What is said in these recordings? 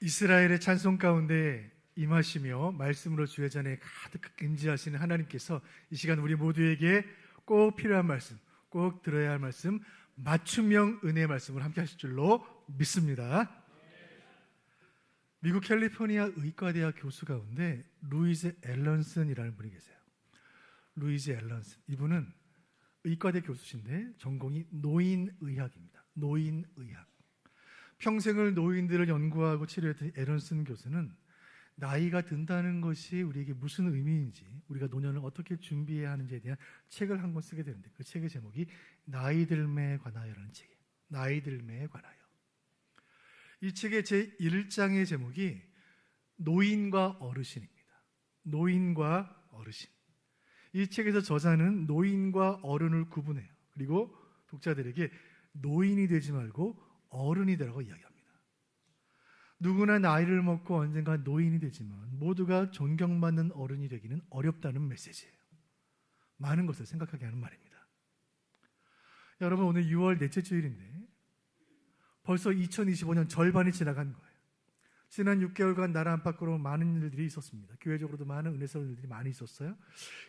이스라엘의 찬송 가운데 임하시며 말씀으로 주의 잔에 가득 임재하시는 하나님께서 이 시간 우리 모두에게 꼭 필요한 말씀, 꼭 들어야 할 말씀, 맞춤형 은혜의 말씀을 함께 하실 줄로 믿습니다. 미국 캘리포니아 의과대학 교수 가운데 루이즈 앨런슨이라는 분이 계세요. 루이즈 앨런슨, 이분은 의과대 교수신데 전공이 노인의학입니다. 노인의학. 평생을 노인들을 연구하고 치료했던 앨런슨 교수는 나이가 든다는 것이 우리에게 무슨 의미인지, 우리가 노년을 어떻게 준비해야 하는지에 대한 책을 한 권 쓰게 되는데, 그 책의 제목이 나이들매에 관하여라는 책이에요. 나이들매에 관하여. 이 책의 제1장의 제목이 노인과 어르신입니다. 노인과 어르신. 이 책에서 저자는 노인과 어른을 구분해요. 그리고 독자들에게 노인이 되지 말고 어른이 되라고 이야기합니다. 누구나 나이를 먹고 언젠가 노인이 되지만 모두가 존경받는 어른이 되기는 어렵다는 메시지예요. 많은 것을 생각하게 하는 말입니다. 여러분, 오늘 6월 넷째 주일인데 벌써 2025년 절반이 지나간 거예요. 지난 6개월간 나라 안팎으로 많은 일들이 있었습니다. 교회적으로도 많은 은혜스러운 일들이 많이 있었어요.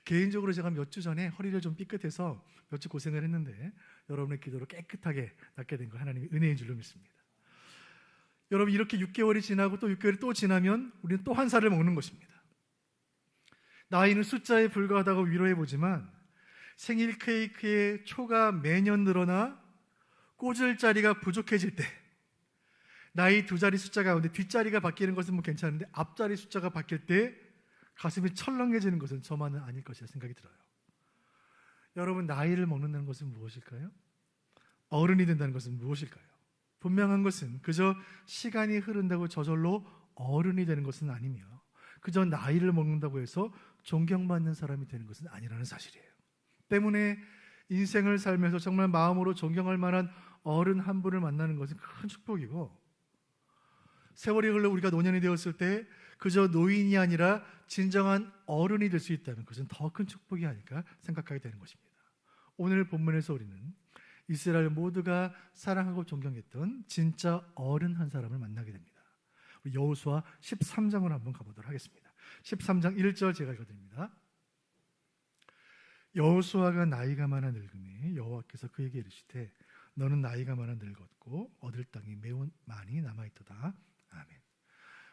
개인적으로 제가 몇 주 전에 허리를 좀 삐끗해서 몇 주 고생을 했는데 여러분의 기도로 깨끗하게 낫게 된 거 하나님의 은혜인 줄로 믿습니다. 여러분, 이렇게 6개월이 지나고 또 6개월이 또 지나면 우리는 또 한 살을 먹는 것입니다. 나이는 숫자에 불과하다고 위로해보지만 생일 케이크의 초가 매년 늘어나 꽂을 자리가 부족해질 때, 나이 두 자리 숫자 가운데 뒷자리가 바뀌는 것은 뭐 괜찮은데 앞자리 숫자가 바뀔 때 가슴이 철렁해지는 것은 저만은 아닐 것이라 생각이 들어요. 여러분, 나이를 먹는다는 것은 무엇일까요? 어른이 된다는 것은 무엇일까요? 분명한 것은 그저 시간이 흐른다고 저절로 어른이 되는 것은 아니며, 그저 나이를 먹는다고 해서 존경받는 사람이 되는 것은 아니라는 사실이에요. 때문에 인생을 살면서 정말 마음으로 존경할 만한 어른 한 분을 만나는 것은 큰 축복이고, 세월이 흘러 우리가 노년이 되었을 때 그저 노인이 아니라 진정한 어른이 될 수 있다면 그것은 더 큰 축복이 아닐까 생각하게 되는 것입니다. 오늘 본문에서 우리는 이스라엘 모두가 사랑하고 존경했던 진짜 어른 한 사람을 만나게 됩니다. 우리 여호수아 13장으로 한번 가보도록 하겠습니다. 13장 1절 제가 읽어드립니다. 여호수아가 나이가 많아 늙음에 여호와께서 그에게 이르시되 너는 나이가 많아 늙었고 얻을 땅이 매우 많이 남아있도다. 아멘.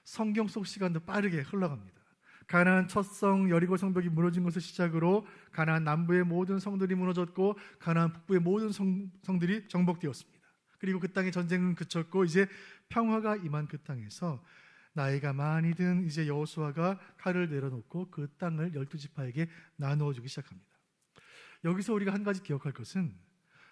성경 속 시간도 빠르게 흘러갑니다. 가나안 첫 성 여리고 성벽이 무너진 것을 시작으로 가나안 남부의 모든 성들이 무너졌고 가나안 북부의 모든 성들이 정복되었습니다. 그리고 그 땅의 전쟁은 그쳤고 이제 평화가 임한 그 땅에서 나이가 많이 든 이제 여호수아가 칼을 내려놓고 그 땅을 12지파에게 나누어 주기 시작합니다. 여기서 우리가 한 가지 기억할 것은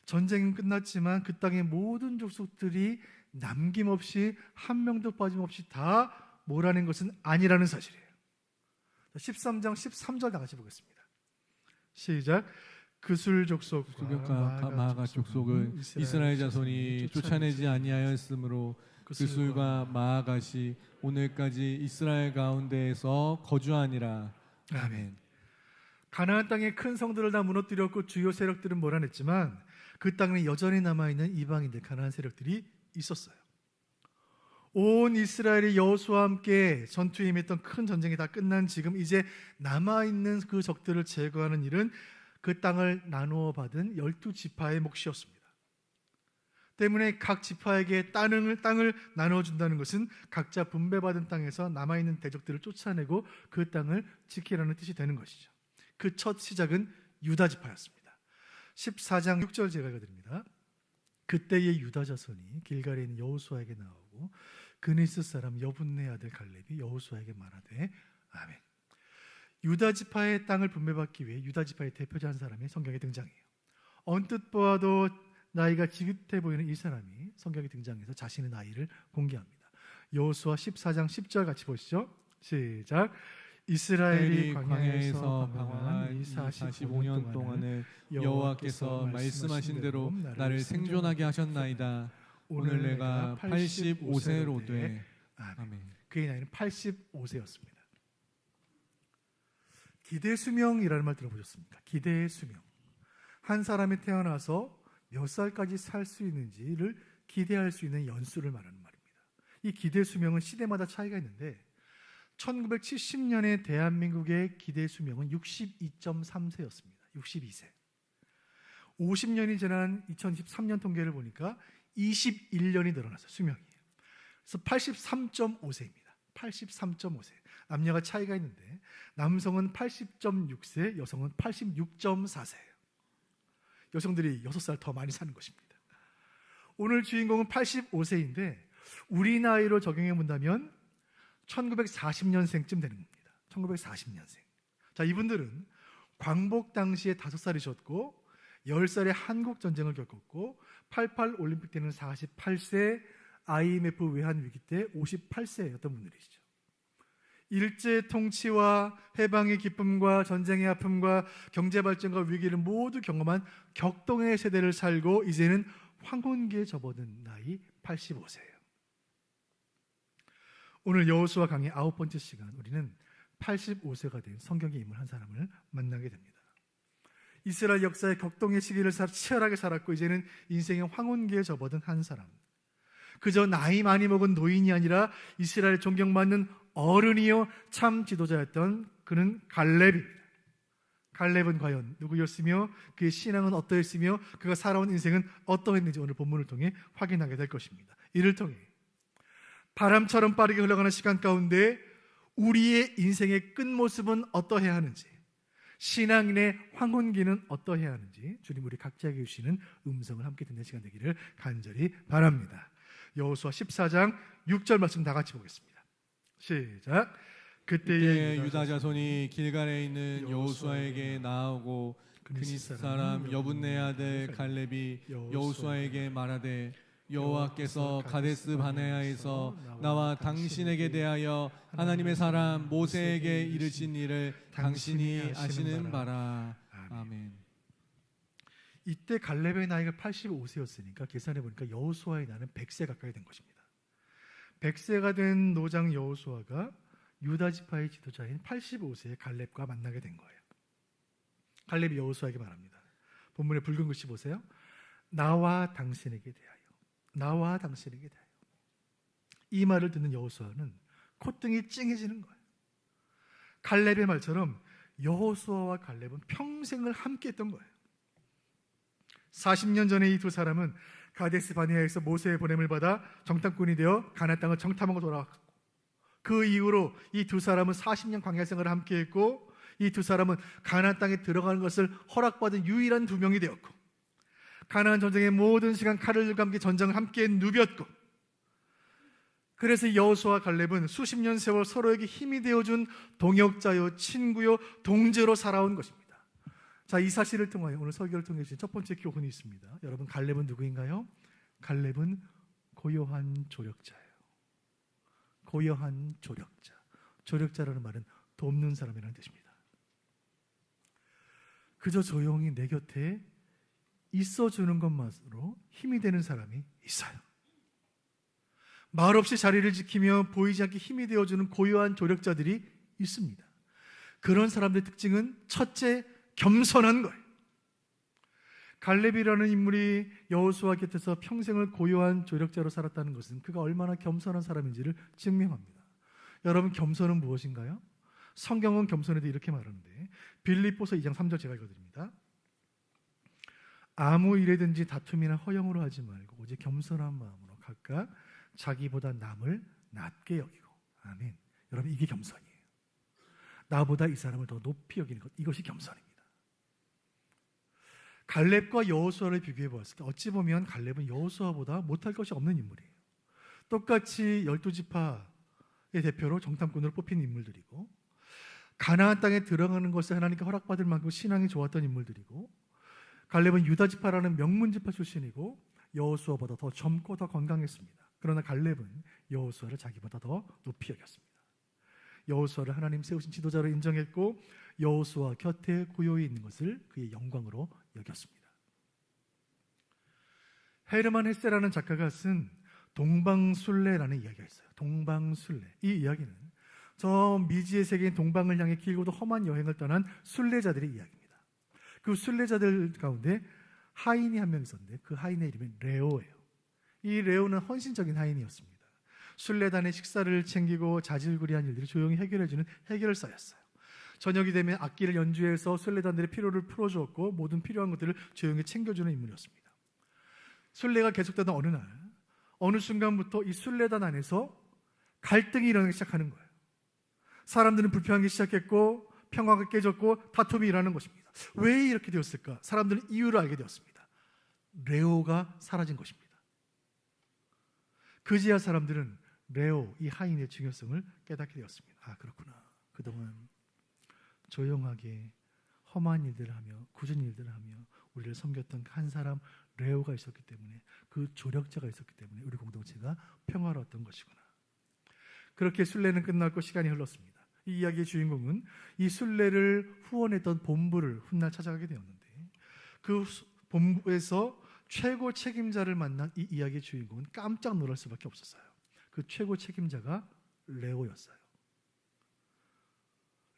전쟁은 끝났지만 그 땅의 모든 족속들이 남김없이 한 명도 빠짐없이 다 몰아낸 것은 아니라는 사실이에요. 13장 13절 다 같이 보겠습니다. 시작. 그술 족속과 마아가 족속을 이스라엘 자손이 쫓아내지 아니하였으므로 그술과 마아가시 오늘까지 이스라엘 가운데에서 거주하니라. 아멘. 가나안 땅의 큰 성들을 다 무너뜨렸고 주요 세력들은 몰아냈지만 그 땅에 여전히 남아있는 이방인들 가나안 세력들이 있었어요. 온 이스라엘이 여호수아와 함께 전투에 임했던 큰 전쟁이 다 끝난 지금 이제 남아있는 그 적들을 제거하는 일은 그 땅을 나누어 받은 12지파의 몫이었습니다. 때문에 각 지파에게 땅을 나누어준다는 것은 각자 분배받은 땅에서 남아있는 대적들을 쫓아내고 그 땅을 지키라는 뜻이 되는 것이죠. 그 첫 시작은 유다 지파였습니다. 14장 6절 제가 읽어드립니다. 그때의 유다 자손이 길갈에 있는 여호수아에게 나오고 그니스 사람 여분네 아들 갈렙이 여호수아에게 말하되 아멘. 유다 지파의 땅을 분배받기 위해 유다 지파의 대표자 한 사람이 성경에 등장해요. 언뜻 보아도 나이가 지긋해 보이는 이 사람이 성경에 등장해서 자신의 나이를 공개합니다. 여호수아 14장 10절 같이 보시죠. 시작. 이스라엘이 광야에서 방황한 이 45년 동안을 여호와께서 말씀하신 대로 나를 생존하게 하셨나이다. 오늘 내가 85세로 돼. 아멘. 그의 나이는 85세였습니다. 기대 수명이라는 말 들어보셨습니까? 기대의 수명. 한 사람이 태어나서 몇 살까지 살 수 있는지를 기대할 수 있는 연수를 말하는 말입니다. 이 기대 수명은 시대마다 차이가 있는데 1970년에 대한민국의 기대 수명은 62.3세였습니다. 62세. 50년이 지난 2023년 통계를 보니까 21년이 늘어났어요. 수명이. 그래서 83.5세입니다. 83.5세. 남녀가 차이가 있는데 남성은 80.6세, 여성은 86.4세예요. 여성들이 6살 더 많이 사는 것입니다. 오늘 주인공은 85세인데 우리 나이로 적용해 본다면 1940년생쯤 되는 겁니다. 1940년생. 자, 이분들은 광복 당시에 5살이셨고 10살에 한국전쟁을 겪었고 88 올림픽 때는 48세, IMF 외환 위기 때 58세였던 분들이시죠. 일제 통치와 해방의 기쁨과 전쟁의 아픔과 경제 발전과 위기를 모두 경험한 격동의 세대를 살고 이제는 황혼기에 접어든 나이 85세예요. 오늘 여호수아 강의 9번째 시간, 우리는 85세가 된 성경의 인물 한 사람을 만나게 됩니다. 이스라엘 역사의 격동의 시기를 치열하게 살았고 이제는 인생의 황혼기에 접어든 한 사람. 그저 나이 많이 먹은 노인이 아니라 이스라엘 존경받는 어른이요 참 지도자였던 그는 갈렙입니다. 갈렙은 과연 누구였으며 그의 신앙은 어떠했으며 그가 살아온 인생은 어떠했는지 오늘 본문을 통해 확인하게 될 것입니다. 이를 통해 바람처럼 빠르게 흘러가는 시간 가운데 우리의 인생의 끝모습은 어떠해야 하는지, 신앙인의 황혼기는 어떠해야 하는지 주님 우리 각자에게 주시는 음성을 함께 듣는 시간 되기를 간절히 바랍니다. 여호수아 14장 6절 말씀 다 같이 보겠습니다. 시작. 그때 유다 자손이 길갈에 있는 여호수아에게 나아오고 그니스 사람 여분네 아들 갈렙이 여호수아에게 말하되 여호와께서 가데스 바네아에서 나와 당신에게 대하여 하나님의 사람 모세에게 이르신 일을 당신이 아시는 바라. 아멘. 이때 갈렙의 나이가 85세였으니까 계산해 보니까 여호수아의 나이는 100세 가까이 된 것입니다. 100세가 된 노장 여호수아가 유다 지파의 지도자인 85세의 갈렙과 만나게 된 거예요. 갈렙이 여호수아에게 말합니다. 본문의 붉은 글씨 보세요. 나와 당신에게 대하여, 나와 당신에게 대하여. 이 말을 듣는 여호수아는 콧등이 찡해지는 거예요. 갈렙의 말처럼 여호수아와 갈렙은 평생을 함께했던 거예요. 40년 전에 이 두 사람은 가데스 바네아에서 모세의 보냄을 받아 정탐꾼이 되어 가나안 땅을 정탐하고 돌아왔고 그 이후로 이 두 사람은 40년 광야 생활을 함께했고 이 두 사람은 가나안 땅에 들어가는 것을 허락받은 유일한 두 명이 되었고 가나안 전쟁의 모든 시간 칼을 들고 함께 전쟁을 함께 누볐고 그래서 여호수아와 갈렙은 수십 년 세월 서로에게 힘이 되어준 동역자요 친구요 동제로 살아온 것입니다. 자, 이 사실을 통하여 오늘 설교를 통해 주신 첫 번째 교훈이 있습니다. 여러분, 갈렙은 누구인가요? 갈렙은 고요한 조력자예요. 고요한 조력자. 조력자라는 말은 돕는 사람이라는 뜻입니다. 그저 조용히 내 곁에 있어주는 것만으로 힘이 되는 사람이 있어요. 말없이 자리를 지키며 보이지 않게 힘이 되어주는 고요한 조력자들이 있습니다. 그런 사람들의 특징은 첫째, 겸손한 거예요. 갈렙이라는 인물이 여호수아 곁에서 평생을 고요한 조력자로 살았다는 것은 그가 얼마나 겸손한 사람인지를 증명합니다. 여러분, 겸손은 무엇인가요? 성경은 겸손에 대해 이렇게 말하는데 빌립보서 2장 3절 제가 읽어드립니다. 아무 일에든지 다툼이나 허영으로 하지 말고 오직 겸손한 마음으로 각각 자기보다 남을 낮게 여기고. 아멘. 여러분, 이게 겸손이에요. 나보다 이 사람을 더 높이 여기는 것, 이것이 겸손입니다. 갈렙과 여호수아를 비교해 보았을 때 어찌 보면 갈렙은 여호수아보다 못할 것이 없는 인물이에요. 똑같이 12지파의 대표로 정탐꾼으로 뽑힌 인물들이고 가나안 땅에 들어가는 것을 하나님께 허락받을 만큼 신앙이 좋았던 인물들이고 갈렙은 유다지파라는 명문지파 출신이고 여호수아보다 더 젊고 더 건강했습니다. 그러나 갈렙은 여호수아를 자기보다 더 높이 여겼습니다. 여호수아를 하나님 세우신 지도자로 인정했고 여호수아 곁에 고요히 있는 것을 그의 영광으로 여겼습니다. 헤르만 헤세라는 작가가 쓴 동방순례라는 이야기가 있어요. 동방순례. 이 이야기는 저 미지의 세계인 동방을 향해 길고도 험한 여행을 떠난 순례자들의 이야기입니다. 그 순례자들 가운데 하인이 한 명 있었는데 그 하인의 이름은 레오예요. 이 레오는 헌신적인 하인이었습니다. 순례단의 식사를 챙기고 자질구레한 일들을 조용히 해결해주는 해결사였어요. 저녁이 되면 악기를 연주해서 순례단들의 피로를 풀어주었고 모든 필요한 것들을 조용히 챙겨주는 인물이었습니다. 순례가 계속되던 어느 날, 어느 순간부터 이 순례단 안에서 갈등이 일어나기 시작하는 거예요. 사람들은 불평하기 시작했고 평화가 깨졌고 다툼이 일어나는 것입니다. 왜 이렇게 되었을까? 사람들은 이유를 알게 되었습니다. 레오가 사라진 것입니다. 그제야 사람들은 레오, 이 하인의 중요성을 깨닫게 되었습니다. 아, 그렇구나. 그동안 조용하게 험한 일들을 하며 굳은 일들을 하며 우리를 섬겼던 한 사람 레오가 있었기 때문에, 그 조력자가 있었기 때문에 우리 공동체가 평화로웠던 것이구나. 그렇게 순례는 끝났고 시간이 흘렀습니다. 이 이야기의 주인공은 이 순례를 후원했던 본부를 훗날 찾아가게 되었는데, 그 본부에서 최고 책임자를 만난 이 이야기의 주인공은 깜짝 놀랄 수밖에 없었어요. 그 최고 책임자가 레오였어요.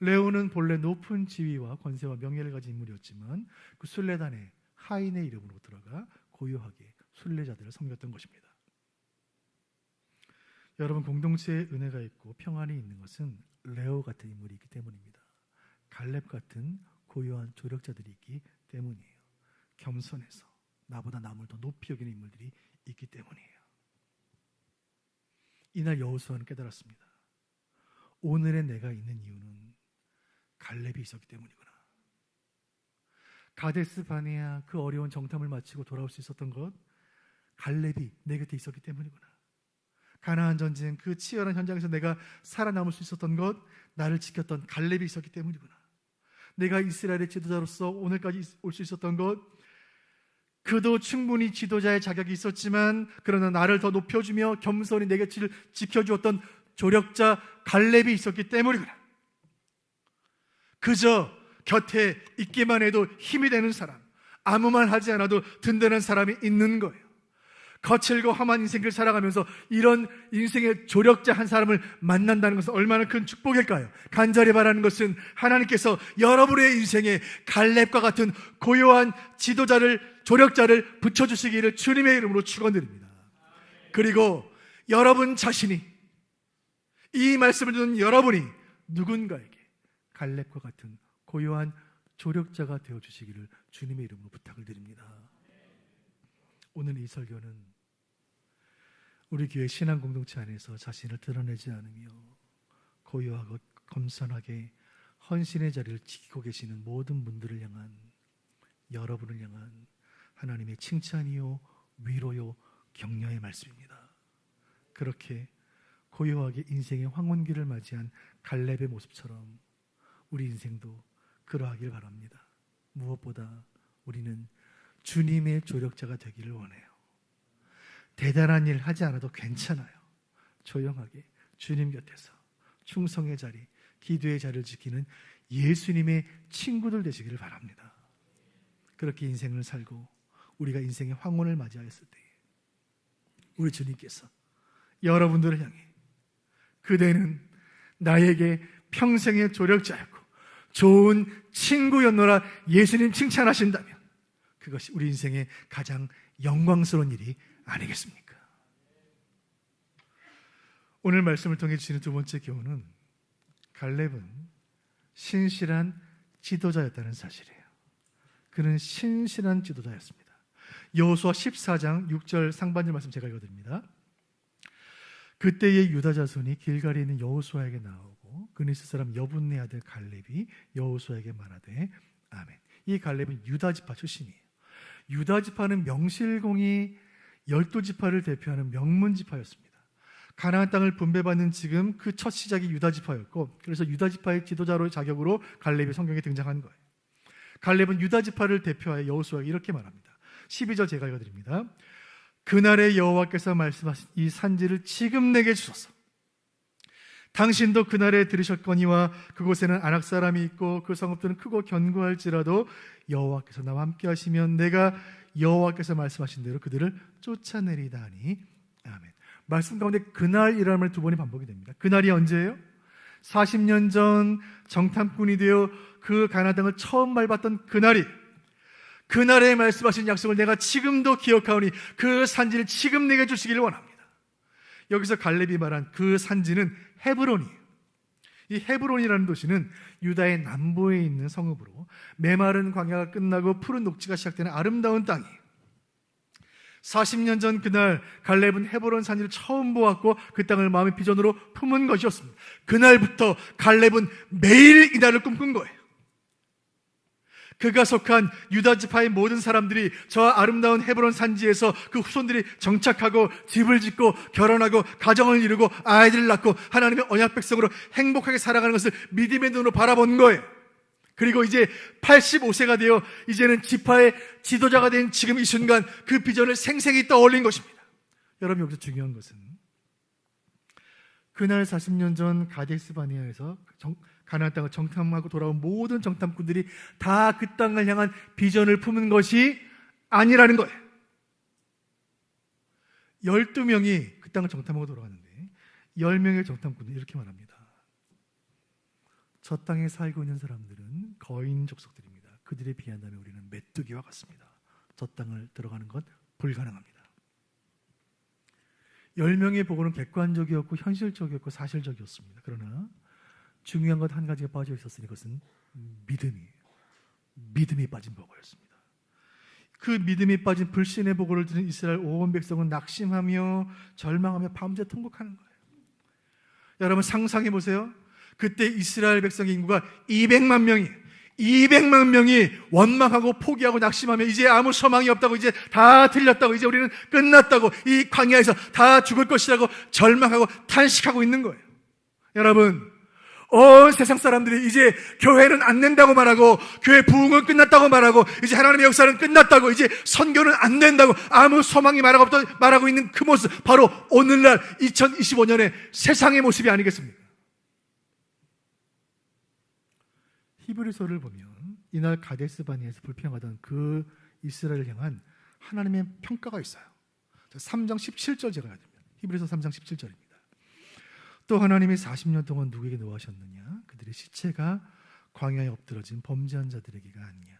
레오는 본래 높은 지위와 권세와 명예를 가진 인물이었지만 그 순례단의 하인의 이름으로 들어가 고요하게 순례자들을 섬겼던 것입니다. 여러분, 공동체에 은혜가 있고 평안이 있는 것은 레오 같은 인물이 있기 때문입니다. 갈렙 같은 고요한 조력자들이 있기 때문이에요. 겸손해서 나보다 남을 더 높이 여기는 인물들이 있기 때문이에요. 이날 여호수아는 깨달았습니다. 오늘의 내가 있는 이유는 갈렙이 있었기 때문이구나. 가데스 바네아 그 어려운 정탐을 마치고 돌아올 수 있었던 것, 갈렙이 내 곁에 있었기 때문이구나. 가나안 전쟁 그 치열한 현장에서 내가 살아남을 수 있었던 것, 나를 지켰던 갈렙이 있었기 때문이구나. 내가 이스라엘의 지도자로서 오늘까지 올 수 있었던 것, 그도 충분히 지도자의 자격이 있었지만 그러나 나를 더 높여주며 겸손히 내 곁을 지켜주었던 조력자 갈렙이 있었기 때문이구나. 그저 곁에 있기만 해도 힘이 되는 사람, 아무 말 하지 않아도 든든한 사람이 있는 거예요. 거칠고 험한 인생을 살아가면서 이런 인생의 조력자 한 사람을 만난다는 것은 얼마나 큰 축복일까요? 간절히 바라는 것은 하나님께서 여러분의 인생에 갈렙과 같은 고요한 지도자를, 조력자를 붙여주시기를 주님의 이름으로 축원드립니다. 그리고 여러분 자신이, 이 말씀을 듣는 여러분이 누군가에게 갈렙과 같은 고요한 조력자가 되어주시기를 주님의 이름으로 부탁을 드립니다. 오늘 이 설교는 우리 교회 신앙 공동체 안에서 자신을 드러내지 않으며 고요하고 겸손하게 헌신의 자리를 지키고 계시는 모든 분들을 향한, 여러분을 향한 하나님의 칭찬이요 위로요 격려의 말씀입니다. 그렇게 고요하게 인생의 황혼기를 맞이한 갈렙의 모습처럼 우리 인생도 그러하길 바랍니다. 무엇보다 우리는 주님의 조력자가 되기를 원해요. 대단한 일 하지 않아도 괜찮아요. 조용하게 주님 곁에서 충성의 자리, 기도의 자리를 지키는 예수님의 친구들 되시기를 바랍니다. 그렇게 인생을 살고 우리가 인생의 황혼을 맞이하였을 때에 우리 주님께서 여러분들을 향해 그대는 나에게 평생의 조력자였고 좋은 친구였노라 예수님 칭찬하신다면 그것이 우리 인생의 가장 영광스러운 일이 아니겠습니까? 오늘 말씀을 통해 주시는 두 번째 교훈은 갈렙은 신실한 지도자였다는 사실이에요. 그는 신실한 지도자였습니다. 여호수아 14장 6절 상반절 말씀 제가 읽어드립니다. 그때의 유다 자손이 길갈에 있는 여호수아에게 나오고 그니스 사람 여분네 아들 갈렙이 여호수아에게 말하되 아멘. 이 갈렙은 유다 지파 출신이에요. 유다 지파는 명실공히 12지파를 대표하는 명문 지파였습니다. 가나안 땅을 분배받는 지금 그 첫 시작이 유다 지파였고, 그래서 유다 지파의 지도자로 자격으로 갈렙이 성경에 등장한 거예요. 갈렙은 유다 지파를 대표하여 여호수아에게 이렇게 말합니다. 12절 제가 읽어드립니다. 그날의 여호와께서 말씀하신 이 산지를 지금 내게 주소서. 당신도 그날에 들으셨거니와 그곳에는 아낙 사람이 있고 그 성읍들은 크고 견고할지라도 여호와께서 나와 함께 하시면 내가 여호와께서 말씀하신 대로 그들을 쫓아내리다 하니 아멘. 말씀 가운데 그날이라는 말 두 번이 반복이 됩니다. 그날이 언제예요? 40년 전 정탐꾼이 되어 그 가나안 땅을 처음 밟았던 그날이, 그날에 말씀하신 약속을 내가 지금도 기억하오니 그 산지를 지금 내게 주시기를 원합니다. 여기서 갈렙이 말한 그 산지는 헤브론이에요. 이 헤브론이라는 도시는 유다의 남부에 있는 성읍으로 메마른 광야가 끝나고 푸른 녹지가 시작되는 아름다운 땅이에요. 40년 전 그날 갈렙은 헤브론 산지를 처음 보았고 그 땅을 마음의 비전으로 품은 것이었습니다. 그날부터 갈렙은 매일 이날을 꿈꾼 거예요. 그가 속한 유다 지파의 모든 사람들이 저 아름다운 헤브론 산지에서 그 후손들이 정착하고 집을 짓고 결혼하고 가정을 이루고 아이들을 낳고 하나님의 언약 백성으로 행복하게 살아가는 것을 믿음의 눈으로 바라본 거예요. 그리고 이제 85세가 되어 이제는 지파의 지도자가 된 지금 이 순간 그 비전을 생생히 떠올린 것입니다. 여러분, 여기서 중요한 것은 그날 40년 전 가데스 바네아에서 가나안 땅을 정탐하고 돌아온 모든 정탐꾼들이 다 그 땅을 향한 비전을 품은 것이 아니라는 거예요. 12명이 그 땅을 정탐하고 돌아왔는데 10명의 정탐꾼들이 이렇게 말합니다. 저 땅에 살고 있는 사람들은 거인 족속들입니다. 그들에 비한다면 우리는 메뚜기와 같습니다. 저 땅을 들어가는 건 불가능합니다. 10명의 보고는 객관적이었고 현실적이었고 사실적이었습니다. 그러나 중요한 것 한 가지가 빠져 있었으니 그것은 믿음이 빠진 보고였습니다. 그 믿음이 빠진 불신의 보고를 들은 이스라엘 온 백성은 낙심하며 절망하며 밤새 통곡하는 거예요. 여러분, 상상해 보세요. 그때 이스라엘 백성의 인구가 200만 명이 원망하고 포기하고 낙심하며 이제 아무 소망이 없다고, 이제 다 틀렸다고, 이제 우리는 끝났다고, 이 광야에서 다 죽을 것이라고 절망하고 탄식하고 있는 거예요. 여러분, 온 세상 사람들이 이제 교회는 안 된다고 말하고, 교회 부흥은 끝났다고 말하고, 이제 하나님의 역사는 끝났다고, 이제 선교는 안 된다고, 아무 소망이 말하고 있는 그 모습, 바로 오늘날 2025년의 세상의 모습이 아니겠습니까? 히브리서를 보면 이날 가데스 바네아에서 불평하던 그 이스라엘을 향한 하나님의 평가가 있어요. 3장 17절 제가 해야 됩니다. 히브리서 3장 17절입니다. 또 하나님이 40년 동안 누구에게 노하셨느냐? 그들의 시체가 광야에 엎드러진 범죄한 자들에게가 아니냐.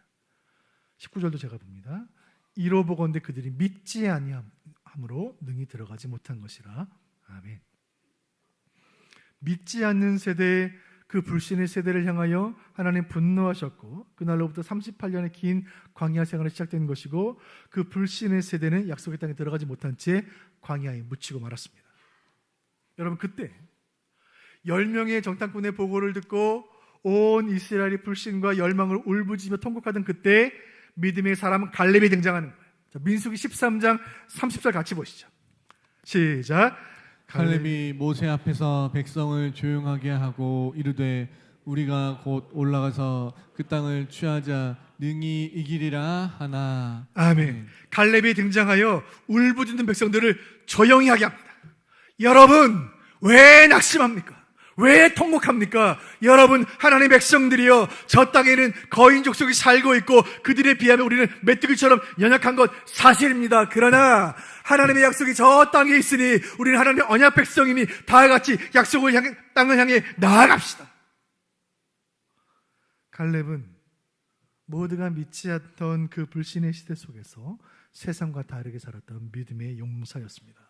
19절도 제가 봅니다. 이로 보건대 그들이 믿지 아니함으로 능히 들어가지 못한 것이라. 아멘. 믿지 않는 세대, 그 불신의 세대를 향하여 하나님 분노하셨고 그날로부터 38년의 긴 광야 생활이 시작된 것이고 그 불신의 세대는 약속의 땅에 들어가지 못한 채 광야에 묻히고 말았습니다. 여러분, 그때 10명의 정탐꾼의 보고를 듣고 온 이스라엘이 불신과 열망을 울부짖으며 통곡하던 그때 믿음의 사람 갈렙이 등장하는 거예요. 자, 민수기 13장 30절 같이 보시죠. 시작. 갈렙이 모세 앞에서 백성을 조용하게 하고 이르되 우리가 곧 올라가서 그 땅을 취하자 능히 이기리라 하나. 아멘. 갈렙이 등장하여 울부짖는 백성들을 조용히 하게 합니다. 여러분, 왜 낙심합니까? 왜 통곡합니까? 여러분, 하나님의 백성들이여, 저 땅에는 거인 족속이 살고 있고 그들에 비하면 우리는 메뚜기처럼 연약한 것 사실입니다. 그러나 하나님의 약속이 저 땅에 있으니 우리는 하나님의 언약 백성이니 다 같이 땅을 향해 나아갑시다. 갈렙은 모두가 믿지 않던 그 불신의 시대 속에서 세상과 다르게 살았던 믿음의 용사였습니다.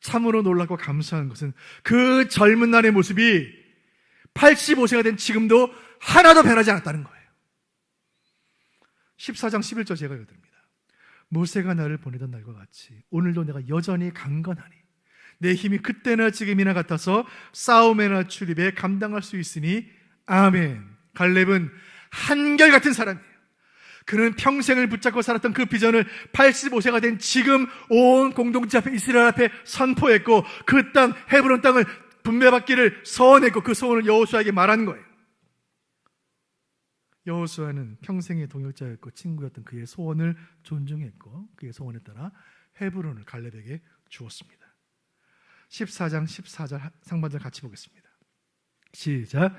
참으로 놀랍고 감사한 것은 그 젊은 날의 모습이 85세가 된 지금도 하나도 변하지 않았다는 거예요. 14장 11절 제가 읽어드립니다. 모세가 나를 보내던 날과 같이 오늘도 내가 여전히 강건하니 내 힘이 그때나 지금이나 같아서 싸움에나 출입에 감당할 수 있으니 아멘. 갈렙은 한결같은 사람이에요. 그는 평생을 붙잡고 살았던 그 비전을 85세가 된 지금 온 공동체 앞에 이스라엘 앞에 선포했고 그 땅 헤브론 땅을 분배받기를 서원했고 그 소원을 여호수아에게 말한 거예요. 여호수아는 평생의 동역자였고 친구였던 그의 소원을 존중했고 그의 소원에 따라 헤브론을 갈렙에게 주었습니다. 14장 14절 상반절 같이 보겠습니다. 시작.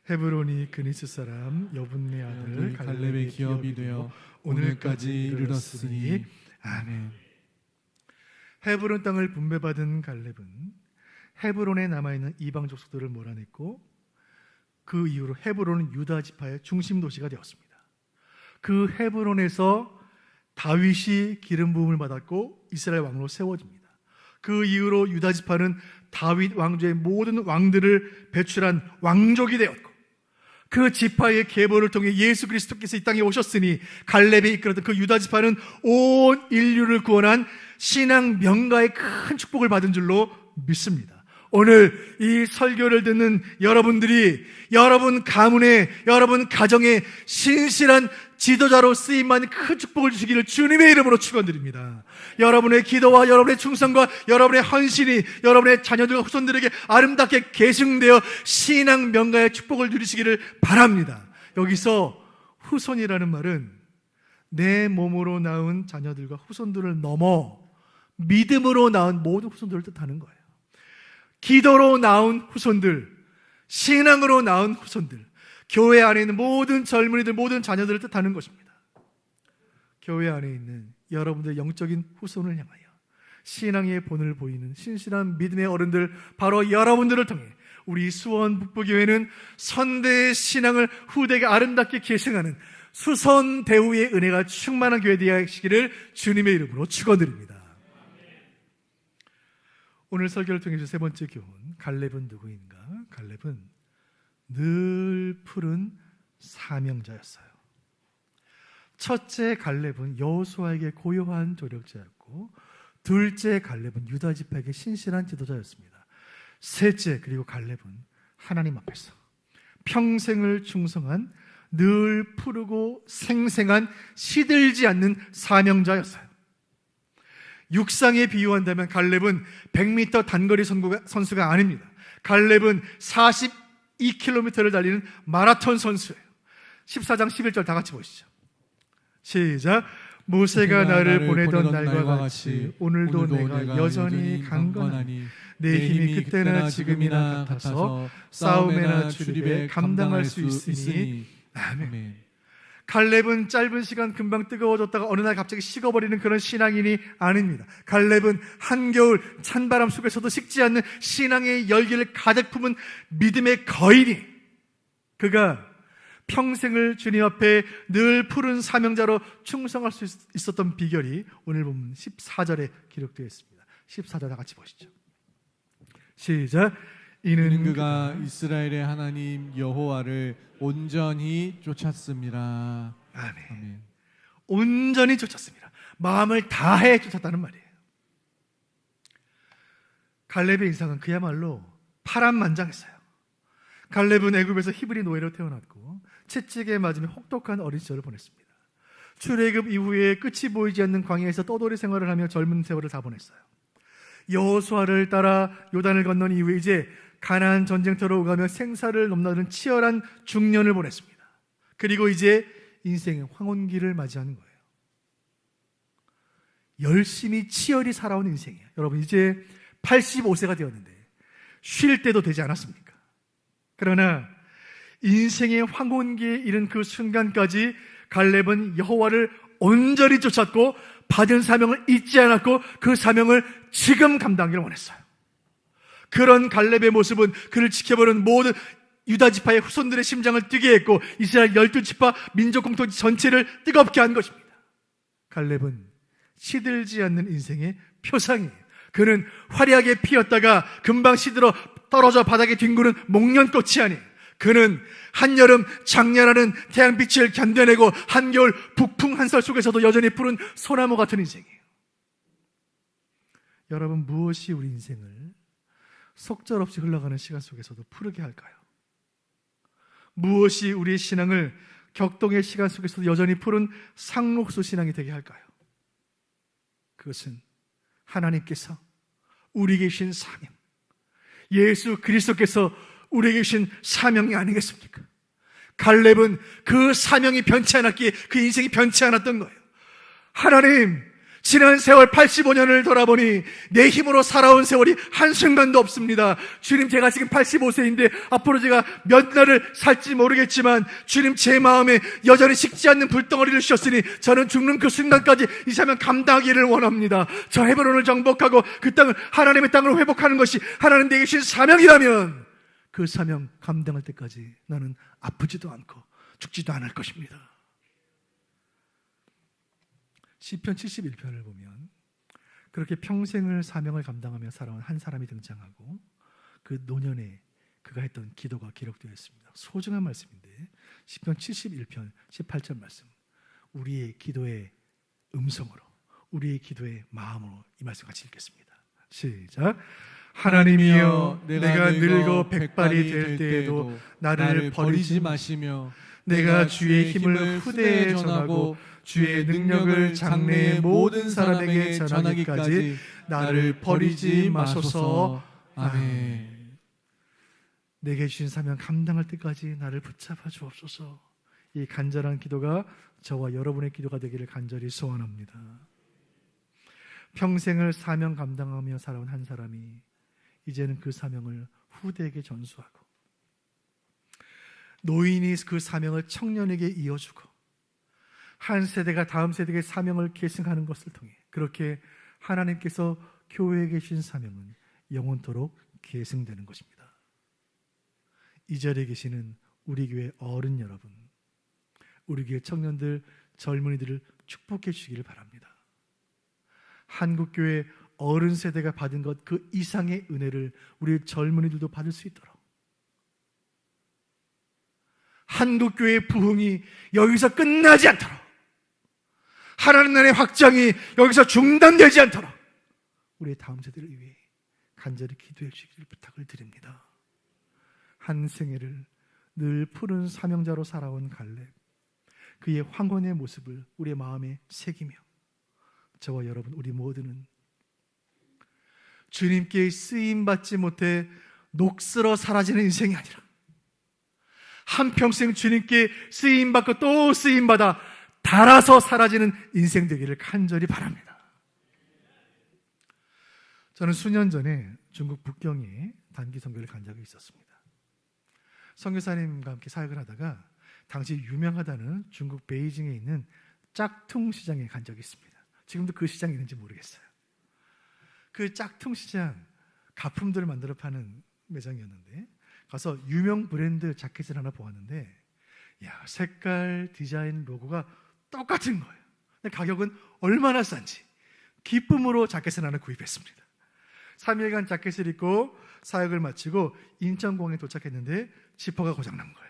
헤브론이 그니스 사람 여분네 아들 갈렙의 기업이 되어 오늘까지 이르렀으니 아멘. 헤브론 땅을 분배받은 갈렙은 헤브론에 남아있는 이방 족속들을 몰아냈고 그 이후로 헤브론은 유다 지파의 중심 도시가 되었습니다. 그 헤브론에서 다윗이 기름 부음을 받았고 이스라엘 왕으로 세워집니다. 그 이후로 유다 지파는 다윗 왕조의 모든 왕들을 배출한 왕족이 되었고, 그 지파의 계보를 통해 예수 그리스도께서 이 땅에 오셨으니 갈렙에 이끌었던 그 유다 지파는 온 인류를 구원한 신앙 명가의 큰 축복을 받은 줄로 믿습니다. 오늘 이 설교를 듣는 여러분들이 여러분 가문에, 여러분 가정에 신실한 지도자로 쓰임만 큰 축복을 주시기를 주님의 이름으로 축원드립니다. 여러분의 기도와 여러분의 충성과 여러분의 헌신이 여러분의 자녀들과 후손들에게 아름답게 계승되어 신앙 명가의 축복을 누리시기를 바랍니다. 여기서 후손이라는 말은 내 몸으로 낳은 자녀들과 후손들을 넘어 믿음으로 낳은 모든 후손들을 뜻하는 거예요. 기도로 낳은 후손들, 신앙으로 낳은 후손들, 교회 안에 있는 모든 젊은이들, 모든 자녀들을 뜻하는 것입니다. 교회 안에 있는 여러분들의 영적인 후손을 향하여 신앙의 본을 보이는 신실한 믿음의 어른들, 바로 여러분들을 통해 우리 수원 북부교회는 선대의 신앙을 후대에게 아름답게 계승하는 수선 대우의 은혜가 충만한 교회 되시기를 주님의 이름으로 축원드립니다. 오늘 설교를 통해서 세 번째 교훈, 갈렙은 누구인가? 갈렙은 늘 푸른 사명자였어요. 첫째 갈렙은 여호수아에게 고요한 조력자였고, 둘째 갈렙은 유다 지파에게 신실한 지도자였습니다. 셋째, 그리고 갈렙은 하나님 앞에서 평생을 충성한 늘 푸르고 생생한 시들지 않는 사명자였어요. 육상에 비유한다면 갈렙은 100m 단거리 선수가 아닙니다. 갈렙은 42km를 달리는 마라톤 선수예요. 14장 11절 다 같이 보시죠. 시작. 모세가 나를 보내던 날과 같이 오늘도 내가 여전히 강건하니 내 힘이 그때나 지금이나 같아서 싸움에나 출입에 감당할 수 있으니. 아멘. 갈렙은 짧은 시간 금방 뜨거워졌다가 어느 날 갑자기 식어버리는 그런 신앙인이 아닙니다. 갈렙은 한겨울 찬바람 속에서도 식지 않는 신앙의 열기를 가득 품은 믿음의 거인이, 그가 평생을 주님 앞에 늘 푸른 사명자로 충성할 수 있었던 비결이 오늘 보면 14절에 기록되어 있습니다. 14절 다 같이 보시죠. 시작. 이는 그가 이스라엘의 하나님 여호와를 온전히 쫓았습니다. 아멘. 아멘. 온전히 쫓았습니다. 마음을 다해 쫓았다는 말이에요. 갈렙의 인상은 그야말로 파란만장했어요. 갈렙은 애굽에서 히브리 노예로 태어났고 채찍에 맞으며 혹독한 어린 시절을 보냈습니다. 출애굽 이후에 끝이 보이지 않는 광야에서 떠돌이 생활을 하며 젊은 세월을 다 보냈어요. 여호수아를 따라 요단을 건넌 이후에 이제 가나안 전쟁터로 오가며 생사를 넘나드는 치열한 중년을 보냈습니다. 그리고 이제 인생의 황혼기를 맞이하는 거예요. 열심히 치열히 살아온 인생이에요. 여러분, 이제 85세가 되었는데 쉴 때도 되지 않았습니까? 그러나 인생의 황혼기에 이른 그 순간까지 갈렙은 여호와를 온전히 쫓았고 받은 사명을 잊지 않았고 그 사명을 지금 감당하기를 원했어요. 그런 갈렙의 모습은 그를 지켜보는 모든 유다 지파의 후손들의 심장을 뛰게 했고 이스라엘 12지파 민족 공동체 전체를 뜨겁게 한 것입니다. 갈렙은 시들지 않는 인생의 표상이에요. 그는 화려하게 피었다가 금방 시들어 떨어져 바닥에 뒹구는 목련꽃이 아니에요. 그는 한여름 장렬하는 태양빛을 견뎌내고 한겨울 북풍 한설 속에서도 여전히 푸른 소나무 같은 인생이에요. 여러분, 무엇이 우리 인생을 속절없이 흘러가는 시간 속에서도 푸르게 할까요? 무엇이 우리의 신앙을 격동의 시간 속에서도 여전히 푸른 상록수 신앙이 되게 할까요? 그것은 하나님께서 우리에게 주신 사명, 예수 그리스도께서 우리에게 주신 사명이 아니겠습니까? 갈렙은 그 사명이 변치 않았기에 그 인생이 변치 않았던 거예요. 하나님, 지난 세월 85년을 돌아보니 내 힘으로 살아온 세월이 한순간도 없습니다. 주님, 제가 지금 85세인데 앞으로 제가 몇 날을 살지 모르겠지만 주님, 제 마음에 여전히 식지 않는 불덩어리를 주셨으니 저는 죽는 그 순간까지 이 사명 감당하기를 원합니다. 저 헤브론을 정복하고 그 땅을 하나님의 땅으로 회복하는 것이 하나님 내게 주신 사명이라면 그 사명 감당할 때까지 나는 아프지도 않고 죽지도 않을 것입니다. 시편 71편을 보면 그렇게 평생을 사명을 감당하며 살아온 한 사람이 등장하고 그 노년에 그가 했던 기도가 기록되어 있습니다. 소중한 말씀인데 시편 71편 18절 말씀, 우리의 기도의 음성으로, 우리의 기도의 마음으로 이 말씀 같이 읽겠습니다. 시작. 하나님이여, 내가 늙어 백발이 될 때에도 나를 버리지 마시며 내가 주의 힘을 후대에 전하고 주의 능력을 장래의 모든 사람에게 전하기까지 나를 버리지 마소서. 아멘. 내게 주신 사명 감당할 때까지 나를 붙잡아 주옵소서. 이 간절한 기도가 저와 여러분의 기도가 되기를 간절히 소원합니다. 평생을 사명 감당하며 살아온 한 사람이 이제는 그 사명을 후대에게 전수하고, 노인이 그 사명을 청년에게 이어주고, 한 세대가 다음 세대에게 사명을 계승하는 것을 통해 그렇게 하나님께서 교회에 계신 사명은 영원토록 계승되는 것입니다. 이 자리에 계시는 우리 교회 어른 여러분, 우리 교회 청년들, 젊은이들을 축복해 주시기를 바랍니다. 한국교회 어른 세대가 받은 것 그 이상의 은혜를 우리 젊은이들도 받을 수 있도록, 한국교회의 부흥이 여기서 끝나지 않도록, 하나님 나라의 확장이 여기서 중단되지 않도록 우리의 다음 세대를 위해 간절히 기도해 주시기를 부탁을 드립니다. 한 생애를 늘 푸른 사명자로 살아온 갈렙, 그의 황혼의 모습을 우리의 마음에 새기며 저와 여러분 우리 모두는 주님께 쓰임받지 못해 녹슬어 사라지는 인생이 아니라 한평생 주님께 쓰임받고 또 쓰임받아 달아서 사라지는 인생 되기를 간절히 바랍니다. 저는 수년 전에 중국 북경에 단기 선교를 간 적이 있었습니다. 선교사님과 함께 사역을 하다가 당시 유명하다는 중국 베이징에 있는 짝퉁 시장에 간 적이 있습니다. 지금도 그 시장이 있는지 모르겠어요. 그 짝퉁 시장, 가품들을 만들어 파는 매장이었는데 가서 유명 브랜드 자켓을 하나 보았는데, 야, 색깔, 디자인, 로고가 똑같은 거예요. 근데 가격은 얼마나 싼지 기쁨으로 자켓을 하나 구입했습니다. 3일간 자켓을 입고 사역을 마치고 인천공항에 도착했는데 지퍼가 고장난 거예요.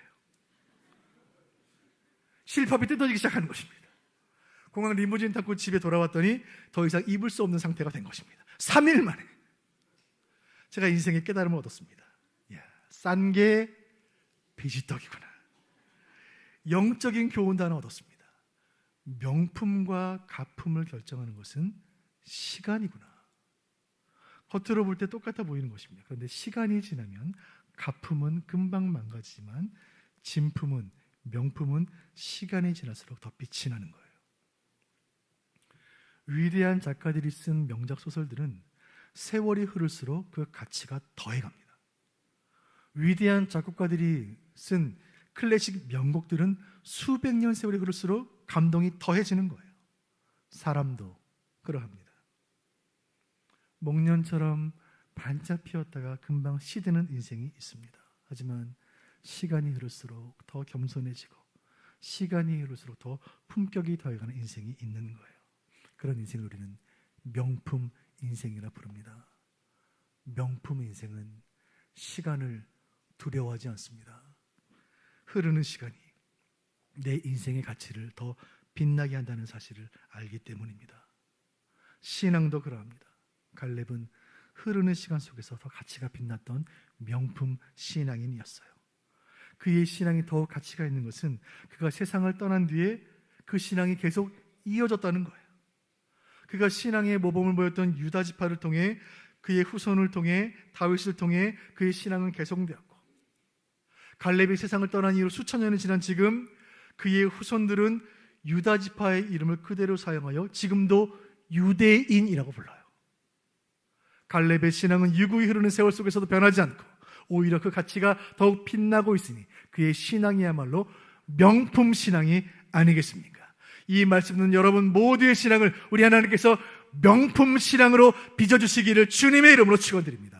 실밥이 뜯어지기 시작하는 것입니다. 공항 리무진 타고 집에 돌아왔더니 더 이상 입을 수 없는 상태가 된 것입니다. 3일 만에 제가 인생의 깨달음을 얻었습니다. 싼 게 비지떡이구나. 영적인 교훈도 하나 얻었습니다. 명품과 가품을 결정하는 것은 시간이구나. 겉으로 볼 때 똑같아 보이는 것입니다. 그런데 시간이 지나면 가품은 금방 망가지지만 진품은, 명품은 시간이 지날수록 더 빛이 나는 거예요. 위대한 작가들이 쓴 명작 소설들은 세월이 흐를수록 그 가치가 더해갑니다. 위대한 작곡가들이 쓴 클래식 명곡들은 수백 년 세월이 흐를수록 감동이 더해지는 거예요. 사람도 그러합니다. 목련처럼 반짝 피었다가 금방 시드는 인생이 있습니다. 하지만 시간이 흐를수록 더 겸손해지고 시간이 흐를수록 더 품격이 더해가는 인생이 있는 거예요. 그런 인생을 우리는 명품 인생이라 부릅니다. 명품 인생은 시간을 두려워하지 않습니다. 흐르는 시간이 내 인생의 가치를 더 빛나게 한다는 사실을 알기 때문입니다. 신앙도 그러합니다. 갈렙은 흐르는 시간 속에서 더 가치가 빛났던 명품 신앙인이었어요. 그의 신앙이 더욱 가치가 있는 것은 그가 세상을 떠난 뒤에 그 신앙이 계속 이어졌다는 거예요. 그가 신앙의 모범을 보였던 유다 지파를 통해, 그의 후손을 통해, 다윗을 통해 그의 신앙은 계속되었고, 갈렙이 세상을 떠난 이후 수천 년이 지난 지금 그의 후손들은 유다 지파의 이름을 그대로 사용하여 지금도 유대인이라고 불러요. 갈렙의 신앙은 유구히 흐르는 세월 속에서도 변하지 않고 오히려 그 가치가 더욱 빛나고 있으니 그의 신앙이야말로 명품 신앙이 아니겠습니까? 이 말씀은 여러분 모두의 신앙을 우리 하나님께서 명품 신앙으로 빚어주시기를 주님의 이름으로 축원드립니다.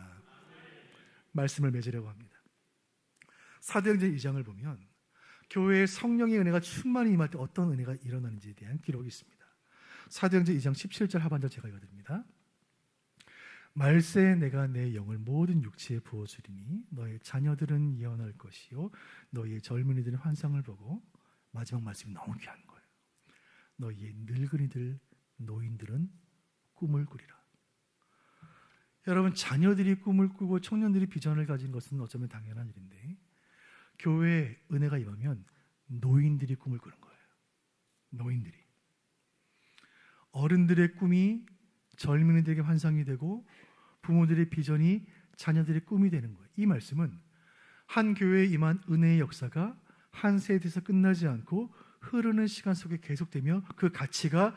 말씀을 맺으려고 합니다. 사도행전 2장을 보면 교회에 성령의 은혜가 충만히 임할 때 어떤 은혜가 일어나는지에 대한 기록이 있습니다. 사도행전 2장 17절 하반절 제가 읽어드립니다. 말세에 내가 내 영을 모든 육체에 부어주리니 너의 자녀들은 예언할 것이요 너희의 젊은이들은 환상을 보고, 마지막 말씀이 너무 귀한 거예요. 너희의 늙은이들 노인들은 꿈을 꾸리라. 여러분, 자녀들이 꿈을 꾸고 청년들이 비전을 가진 것은 어쩌면 당연한 일인데, 교회에 은혜가 임하면 노인들이 꿈을 꾸는 거예요. 노인들이. 어른들의 꿈이 젊은이들에게 환상이 되고 부모들의 비전이 자녀들의 꿈이 되는 거예요. 이 말씀은 한 교회에 임한 은혜의 역사가 한 세대에서 끝나지 않고 흐르는 시간 속에 계속되며 그 가치가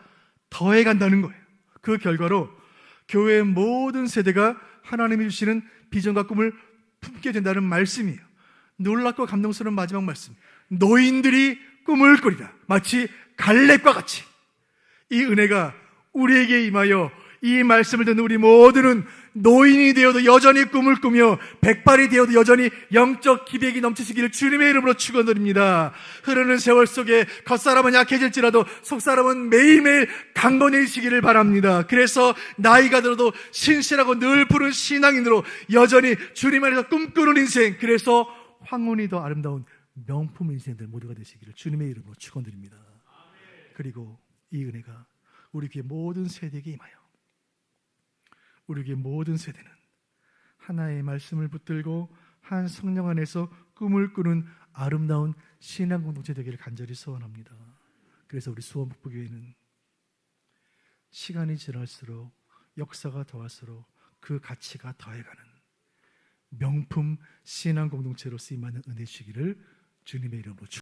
더해간다는 거예요. 그 결과로 교회의 모든 세대가 하나님이 주시는 비전과 꿈을 품게 된다는 말씀이에요. 놀랍고 감동스러운 마지막 말씀. 노인들이 꿈을 꾸리라. 마치 갈렙과 같이 이 은혜가 우리에게 임하여 이 말씀을 듣는 우리 모두는 노인이 되어도 여전히 꿈을 꾸며 백발이 되어도 여전히 영적 기백이 넘치시기를 주님의 이름으로 축원드립니다. 흐르는 세월 속에 겉사람은 약해질지라도 속사람은 매일매일 강건해지시기를 바랍니다. 그래서 나이가 들어도 신실하고 늘 푸른 신앙인으로 여전히 주님 안에서 꿈꾸는 인생, 그래서 황혼이 더 아름다운 명품 인생들 모두가 되시기를 주님의 이름으로 축원드립니다. 그리고 이 은혜가 우리 교회 모든 세대에게 임하여 우리 교회 모든 세대는 하나의 말씀을 붙들고 한 성령 안에서 꿈을 꾸는 아름다운 신앙 공동체 되기를 간절히 소원합니다. 그래서 우리 수원북부교회는 시간이 지날수록 역사가 더할수록 그 가치가 더해가는 명품 신앙 공동체로 쓰임받는 은혜 주시기를 주님의 이름으로 축원합니다.